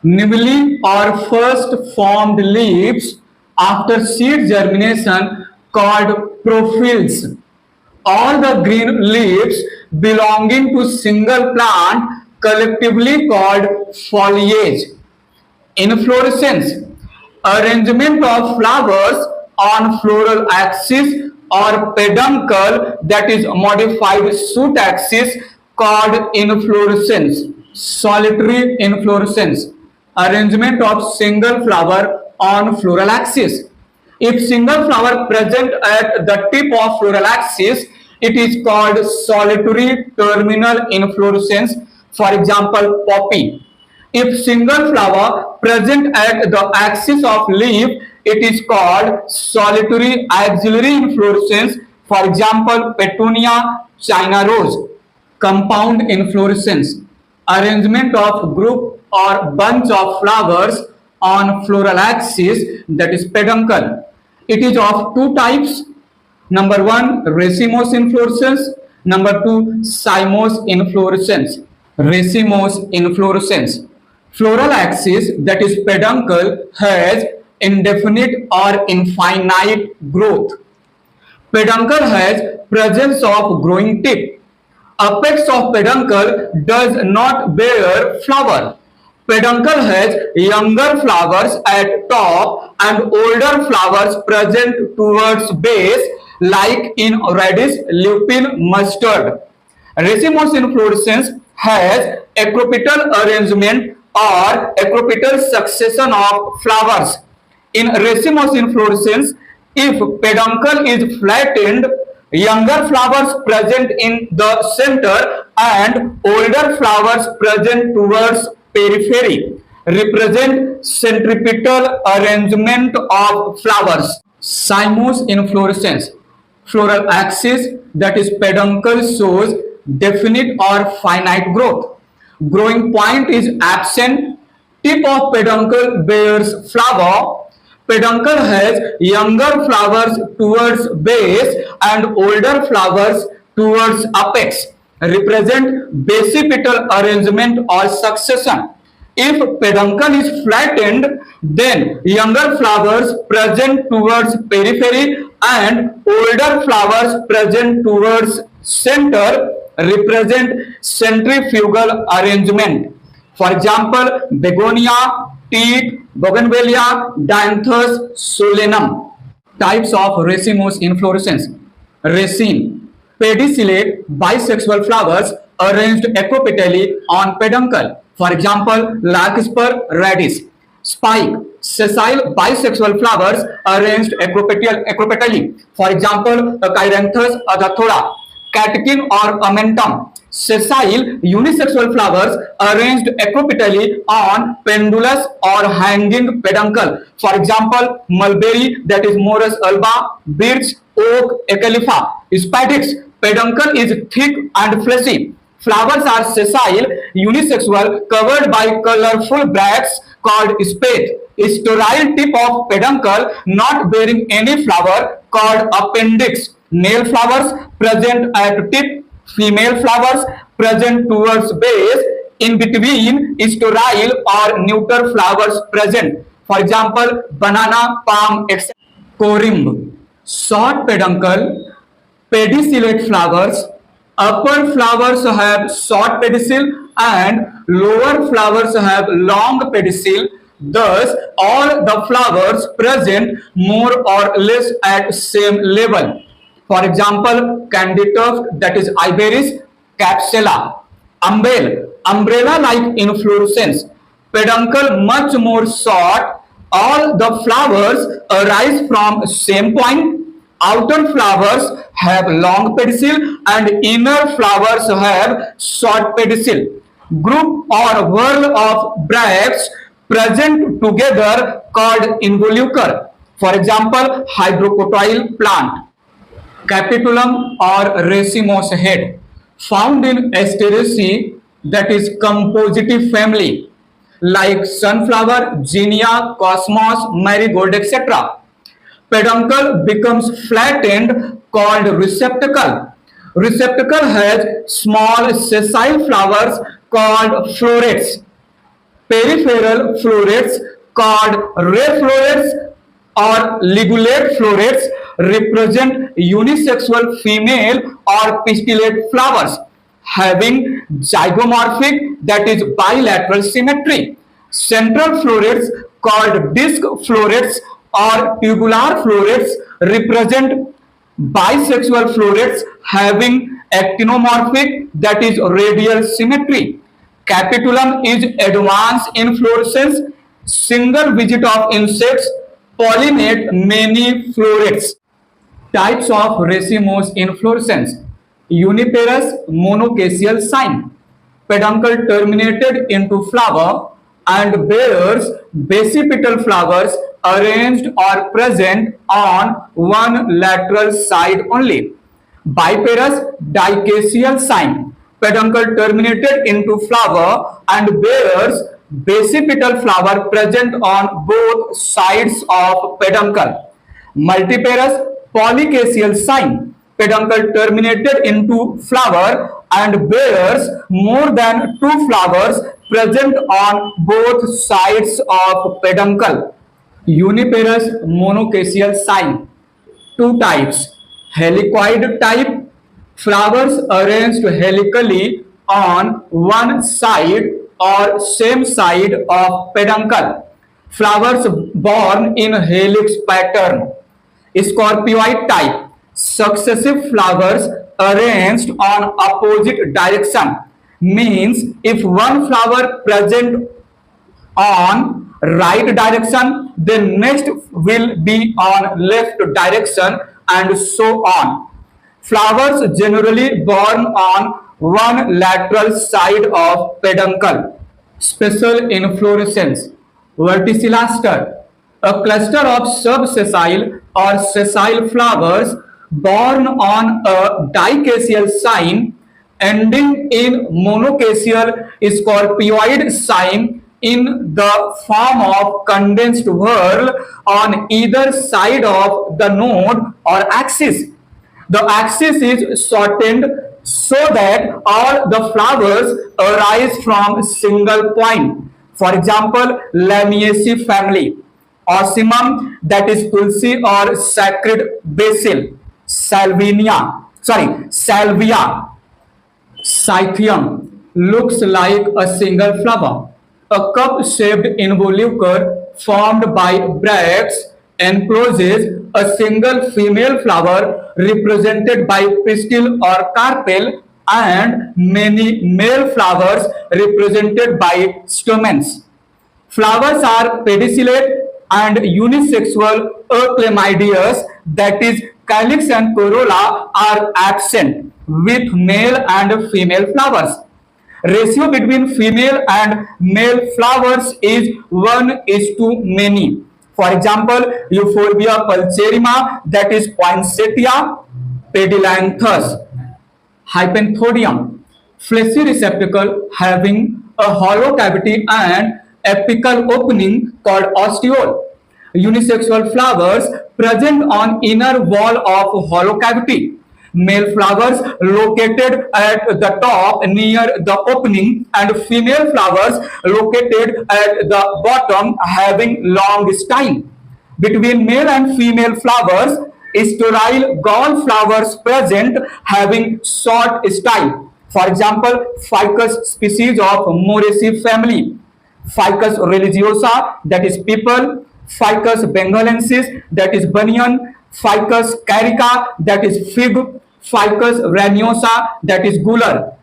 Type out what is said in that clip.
Newly or first formed leaves after seed germination called prophylls. All the green leaves belonging to single plant collectively called foliage. Inflorescence, arrangement of flowers on floral axis or peduncle, that is modified shoot axis, called inflorescence. Solitary inflorescence, arrangement of single flower on floral axis. If single flower present at the tip of floral axis, it is called solitary terminal inflorescence. For example, poppy. If single flower present at the axis of leaf, it is called solitary axillary inflorescence. For example, petunia, China rose. Compound inflorescence, arrangement of group or bunch of flowers on floral axis, that is peduncle. It is of two types. Number one, racemose inflorescence. Number two, cymose inflorescence. Racemose inflorescence. Floral axis, that is peduncle, has indefinite or infinite growth. Peduncle has presence of growing tip. Apex of peduncle does not bear flower. Peduncle has younger flowers at top and older flowers present towards base, like in radish, lupin, mustard. Racemose inflorescence has acropetal arrangement or acropetal succession of flowers. In racemose inflorescence, if peduncle is flattened, younger flowers present in the center and older flowers present towards periphery represent centripetal arrangement of flowers. Cymose inflorescence, floral axis, that is peduncle, shows definite or finite growth. Growing point is absent. Tip of peduncle bears flower. Peduncle has younger flowers towards base and older flowers towards apex, represent basipetal arrangement or succession. If peduncle is flattened, then younger flowers present towards periphery and older flowers present towards center represent centrifugal arrangement. For example, begonia, teak, bougainvillea, dianthus, solanum. Types of racemose inflorescence. Raceme, pedicellate, bisexual flowers arranged epipetally on peduncle. For example, larkspur, radish. Spike, sessile, bisexual flowers arranged epipetally. For example, Cheiranthus agathola. Catkin or amentum. Sessile, unisexual flowers arranged epipetally on pendulous or hanging peduncle. For example, mulberry, that is Morus alba, birch, oak, ecalipha. Spadix, peduncle is thick and fleshy. Flowers are sessile, unisexual, covered by colorful bracts called spathe. Sterile tip of peduncle not bearing any flower called appendix. Male flowers present at tip, female flowers present towards base, in between sterile or neuter flowers present. For example, banana, palm, etc. Corymb, short peduncle, pedicellate flowers. Upper flowers have short pedicel and lower flowers have long pedicel. Thus, all the flowers present more or less at same level. For example, candy tuft, that is iberis, capsula. Umbel, umbrella-like inflorescence. Peduncle much more short. All the flowers arise from same point. Outer flowers have long pedicel and inner flowers have short pedicel. Group or whorl of bracts present together called involucre. For example, hydrocotyle plant. Capitulum or racemose head, found in Asteraceae, that is compositive family, like sunflower, zinnia, cosmos, marigold, etc. Peduncle becomes flattened, called receptacle. Receptacle has small sessile flowers called florets. Peripheral florets called ray florets or ligulate florets represent unisexual female or pistillate flowers having zygomorphic, that is bilateral symmetry. Central florets called disc florets or tubular florets represent bisexual florets having actinomorphic, that is radial symmetry. Capitulum is advanced inflorescence, single visit of insects, pollinate many florets. Types of racemose inflorescence: uniparous monocaseal cyme, peduncle terminated into flower and bears basipetal flowers arranged or present on one lateral side only. Biparous dicaseal cyme, peduncle terminated into flower and bears basipetal flower present on both sides of peduncle. Multiparous polycaseal cyme, peduncle terminated into flower and bears more than two flowers present on both sides of peduncle. Uniparous monocaseal cyme, two types. Helicoid type, flowers arranged helically on one side or same side of peduncle. Flowers borne in helix pattern. Scorpioid type, successive flowers arranged on opposite direction, means if one flower present on right direction, then next will be on left direction, and so on. Flowers generally borne on one lateral side of peduncle. Special inflorescence: verticillaster, a cluster of subsessile or sessile flowers borne on a dicaseal cyme ending in monocaseal scorpioid cyme in the form of condensed whorl on either side of the node or axis. The axis is shortened so that all the flowers arise from a single point. For example, Lamiaceae family. Ocimum, that is Tulsi or sacred basil. Salvia. Scythium looks like a single flower. A cup-shaped involucre formed by bracts encloses a single female flower represented by pistil or carpel and many male flowers represented by stamens. Flowers are pedicellate and unisexual achlamydeous, that is, calyx and corolla are absent with male and female flowers. Ratio between female and male flowers is 1:many. For example, Euphorbia pulcherrima, that is Poinsettia pedilanthus. Hypanthodium, fleshy receptacle having a hollow cavity and apical opening called ostiole. Unisexual flowers present on inner wall of hollow cavity. Male flowers located at the top near the opening and female flowers located at the bottom having long stem. Between male and female flowers, sterile gall flowers present having short style. For example, Ficus species of Moraceae family. Ficus religiosa, that is people. Ficus bengalensis, that is banyan. Ficus carica, that is fig. Ficus raniosa, that is gular.